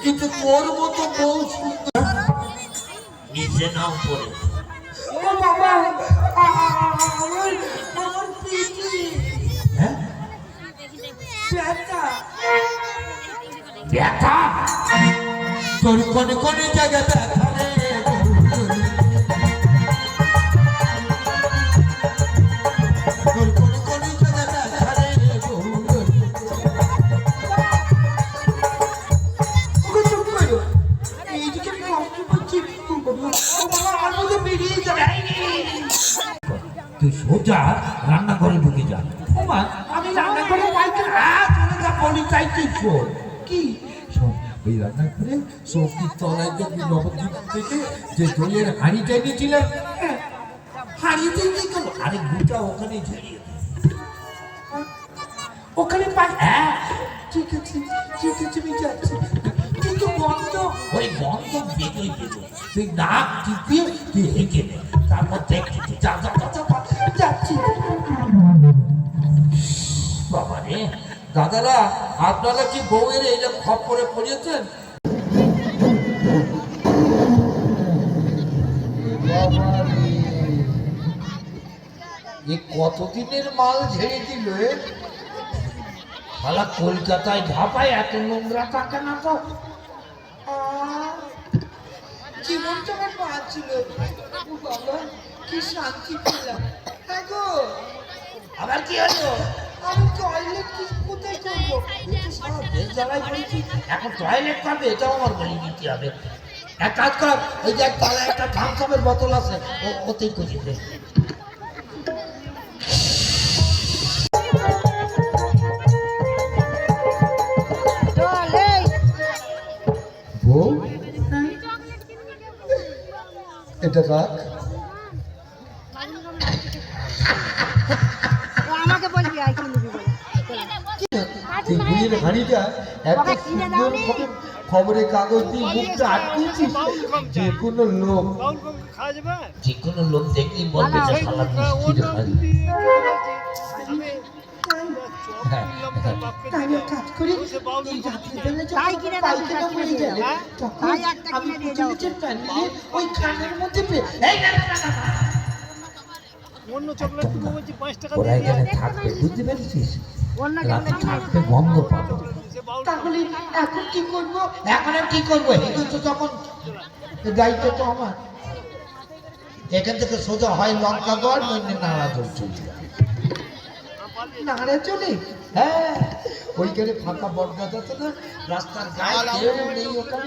কিন্তু তোর মতো বউ সুন্দর নিচে নাও পড়ে। ও বাবা, আমার পিঠে হ্যাঁ ব্যথা। ব্যথা? তোর কোনে কোনে জায়গায় ব্যথা রে? তোর কোনে কোনে জায়গায় ব্যথা রে? ওকে চুপ করো, এইদিকে আমি কষ্ট করছি। ও বাবা, আমার মধ্যে বেরিয়ে যায়। তুই সোজা রান্নাঘরে ঢুকে যা। ওমা, আমি রান্নাঘরে পাইতে চলে যা বলি চাইতেই শোন। কি? শোন, ওই রান্নাঘরে সবজির তলায় দেখবি নবদ্বীপ থেকে যে দইয়ের হাঁড়িটা এনেছিলাম, হারিয়ে দিয়ে গেল। আরে গুটা ওখানে ঝরিয়ে দে। ওখানে পাই। হ্যাঁ, ঠিক আছে, ঠিক আছে, আমি যাচ্ছি। কিন্তু বন্ধ। ওই গন্ধ বেরোই বেরো, তুই নাক টিপিয়ে তুই হেঁকে নে, তারপর দেখছি যা যা যা যা যা। যাচ্ছি। বাবা রে, দাদারা আপনারা কি বউয়ের এইরকম খপ্পরে পড়িয়েছেন? এ কতদিনের মাল ঝেড়ে দিল? শালা কলকাতায় ঝাপায় এত নোংরা থাকে না তো। জীবনটা আমার বাঁচল। ও বাবা, কি শান্তি পেলাম। হ্যাঁ গো, আবার কি হলো? আমি টয়লেট কি কোথায় করবো? একটু সারা বেশ জ্বালায় বলছি, এখন টয়লেট করবে এটাও আমার বলে দিতে হবে। এক কাজ কর, ওই যে তলায় একটা থামসামের বোতল আছে, ওতেই করে দে। বউ, এটা রাখ। আমাকে বলবি আর কি নিবি বলে। এই বুড়ির হাঁড়িটা এত সুন্দর ভাবে খবরের কাগজ দিয়ে মুখটা আটকেছিস, যে কোনো লোক দেখলেই বলবে যে শালা মিষ্টির হাঁড়ি। হ্যাঁ, তাই এক কাজ করি, এই রাত্রিবেলা যখন তাই কিনে দাও, পায়খানা হয়ে গেলে, তখন তাই একটা আমি কিনে দিয়ে যাও। কুচুলিচের প্যান নিয়ে ওই খানের মধ্যে এই না, না, না, না, না। অন্য চকলেট তুমি বলছি 5 টাকা ওরা দিয়ে এখানে থাকবে, বুঝতে পেরেছিস? অন্য রাতে কেমন থাকবে, গন্ধ পাবে। সে বাউল তাহলে এখন কি করবো? এখন আর কি করবো? এই তো তখন দায়িত্ব তো আমার। এখান থেকে সোজা হয় লঙ্কা গড়, নইলে নাড়া জল চলে যায়। নাড়া চলে। হ্যাঁ, ওইখানে ফাঁকা বট গাছ আছে না, রাস্তার গায়ে কেউ নেই ওখানে।